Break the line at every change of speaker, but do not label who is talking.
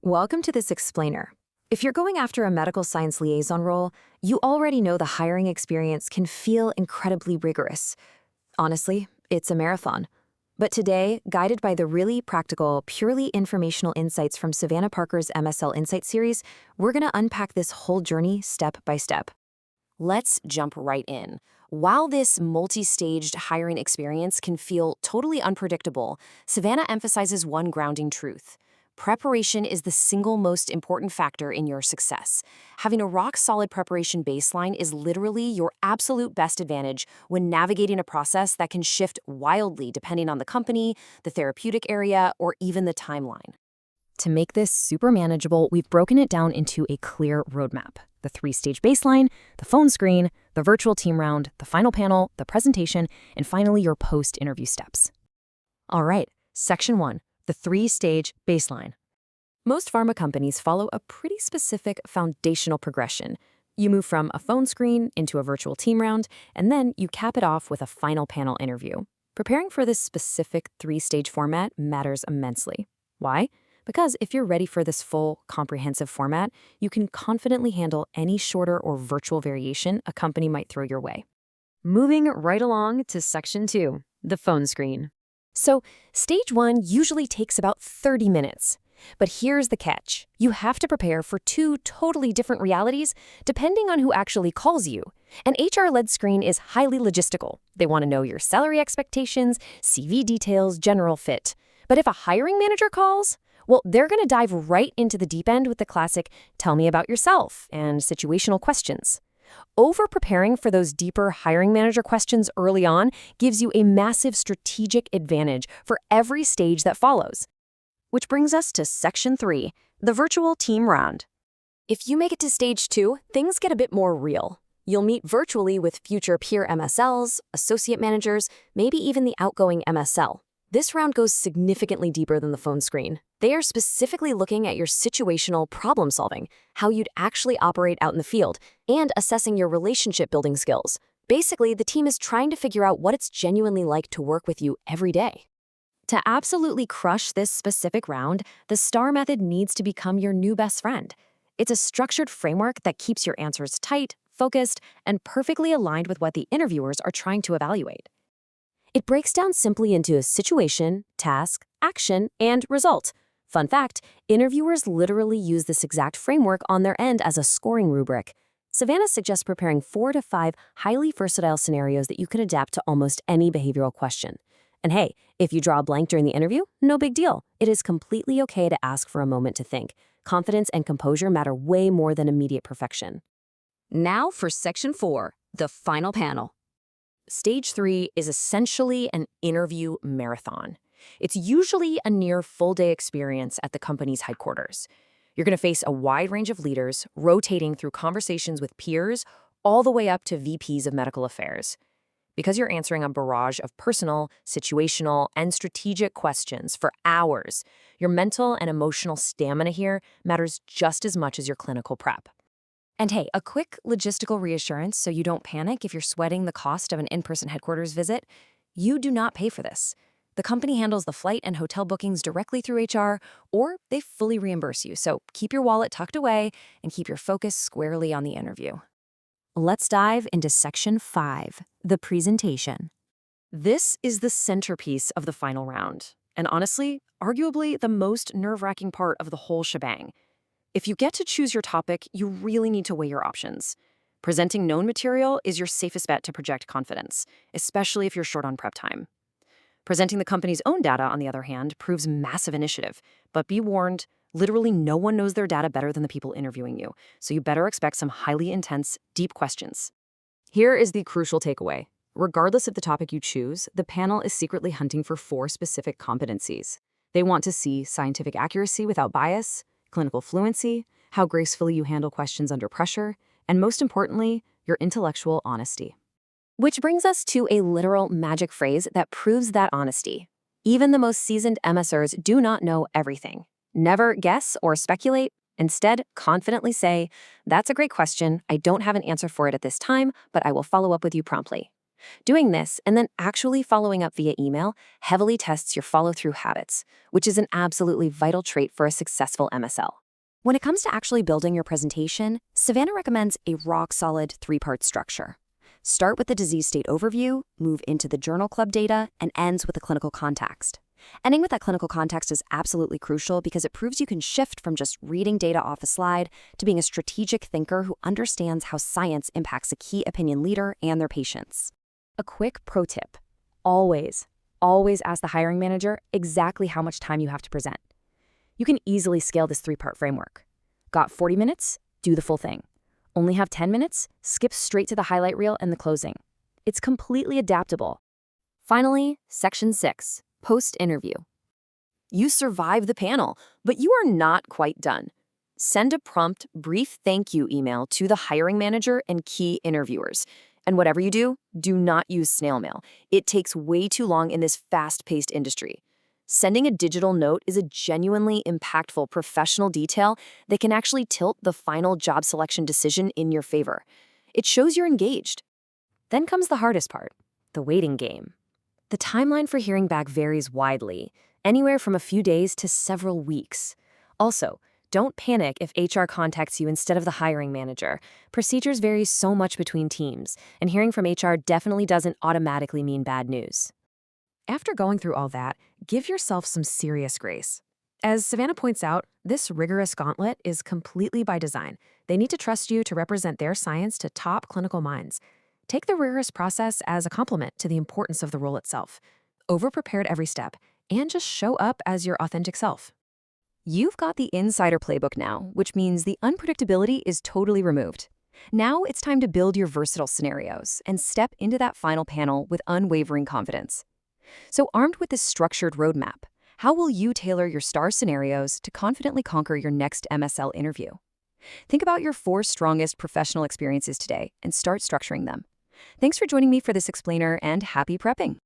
Welcome to this explainer. If you're going after a medical science liaison role, you already know the hiring experience can feel incredibly rigorous. Honestly, it's a marathon. But today, guided by the really practical, purely informational insights from Savannah Parker's MSL Insight series, we're going to unpack this whole journey step by step.
Let's jump right in. While this multi-staged hiring experience can feel totally unpredictable, Savannah emphasizes one grounding truth. Preparation is the single most important factor in your success. Having a rock-solid preparation baseline is literally your absolute best advantage when navigating a process that can shift wildly depending on the company, the therapeutic area, or even the timeline.
To make this super manageable, we've broken it down into a clear roadmap. The 3-stage baseline, the phone screen, the virtual team round, the final panel, the presentation, and finally your post-interview steps.
All right, Section 1, the 3-stage baseline. Most pharma companies follow a pretty specific foundational progression. You move from a phone screen into a virtual team round, and then you cap it off with a final panel interview. Preparing for this specific 3-stage format matters immensely. Why? Because if you're ready for this full, comprehensive format, you can confidently handle any shorter or virtual variation a company might throw your way.
Moving right along to Section 2, the phone screen.
So, Stage 1 usually takes about 30 minutes. But here's the catch. You have to prepare for 2 totally different realities depending on who actually calls you. An HR-led screen is highly logistical. They want to know your salary expectations, CV details, general fit. But if a hiring manager calls, well, they're going to dive right into the deep end with the classic, tell me about yourself, and situational questions. Over-preparing for those deeper hiring manager questions early on gives you a massive strategic advantage for every stage that follows. Which brings us to Section 3, the virtual team round. If you make it to Stage 2, things get a bit more real. You'll meet virtually with future peer MSLs, associate managers, maybe even the outgoing MSL. This round goes significantly deeper than the phone screen. They are specifically looking at your situational problem solving, how you'd actually operate out in the field, and assessing your relationship building skills. Basically, the team is trying to figure out what it's genuinely like to work with you every day. To absolutely crush this specific round, the STAR method needs to become your new best friend. It's a structured framework that keeps your answers tight, focused, and perfectly aligned with what the interviewers are trying to evaluate. It breaks down simply into a situation, task, action, and result. Fun fact, interviewers literally use this exact framework on their end as a scoring rubric. Savannah suggests preparing 4 to 5 highly versatile scenarios that you can adapt to almost any behavioral question. And hey, if you draw a blank during the interview, no big deal. It is completely okay to ask for a moment to think. Confidence and composure matter way more than immediate perfection.
Now for Section 4, the final panel.
Stage 3 is essentially an interview marathon. It's usually a near full-day experience at the company's headquarters. You're going to face a wide range of leaders, rotating through conversations with peers, all the way up to VPs of medical affairs. Because you're answering a barrage of personal, situational, and strategic questions for hours, your mental and emotional stamina here matters just as much as your clinical prep. And hey, a quick logistical reassurance so you don't panic if you're sweating the cost of an in-person headquarters visit. You do not pay for this. The company handles the flight and hotel bookings directly through HR, or they fully reimburse you, so keep your wallet tucked away and keep your focus squarely on the interview.
Let's dive into Section 5, the presentation.
This is the centerpiece of the final round, and honestly, arguably the most nerve-wracking part of the whole shebang. If you get to choose your topic, you really need to weigh your options. Presenting known material is your safest bet to project confidence, especially if you're short on prep time. Presenting the company's own data, on the other hand, proves massive initiative, but be warned, literally no one knows their data better than the people interviewing you, so you better expect some highly intense, deep questions. Here is the crucial takeaway. Regardless of the topic you choose, the panel is secretly hunting for 4 specific competencies. They want to see scientific accuracy without bias, clinical fluency, how gracefully you handle questions under pressure, and most importantly, your intellectual honesty. Which brings us to a literal magic phrase that proves that honesty. Even the most seasoned MSers do not know everything. Never guess or speculate. Instead, confidently say, "That's a great question. I don't have an answer for it at this time, but I will follow up with you promptly." Doing this and then actually following up via email heavily tests your follow-through habits, which is an absolutely vital trait for a successful MSL. When it comes to actually building your presentation, Savannah recommends a rock-solid 3-part structure. Start with the disease state overview, move into the journal club data, and ends with the clinical context. Ending with that clinical context is absolutely crucial because it proves you can shift from just reading data off a slide to being a strategic thinker who understands how science impacts a key opinion leader and their patients.
A quick pro tip. Always ask the hiring manager exactly how much time you have to present. You can easily scale this 3-part framework. Got 40 minutes? Do the full thing. Only have 10 minutes? Skip straight to the highlight reel and the closing. It's completely adaptable.
Finally, Section 6, Post-Interview. You survived the panel, but you are not quite done. Send a prompt, brief thank you email to the hiring manager and key interviewers. And whatever you do, do not use snail mail. It takes way too long in this fast-paced industry. Sending a digital note is a genuinely impactful professional detail that can actually tilt the final job selection decision in your favor. It shows you're engaged.
Then comes the hardest part, the waiting game. The timeline for hearing back varies widely, anywhere from a few days to several weeks. Also, don't panic if HR contacts you instead of the hiring manager. Procedures vary so much between teams, and hearing from HR definitely doesn't automatically mean bad news.
After going through all that, give yourself some serious grace. As Savannah points out, this rigorous gauntlet is completely by design. They need to trust you to represent their science to top clinical minds. Take the rigorous process as a compliment to the importance of the role itself. Over-prepared every step, and just show up as your authentic self.
You've got the insider playbook now, which means the unpredictability is totally removed. Now it's time to build your versatile scenarios and step into that final panel with unwavering confidence. So armed with this structured roadmap, how will you tailor your star scenarios to confidently conquer your next MSL interview? Think about your 4 strongest professional experiences today and start structuring them. Thanks for joining me for this explainer, and happy prepping!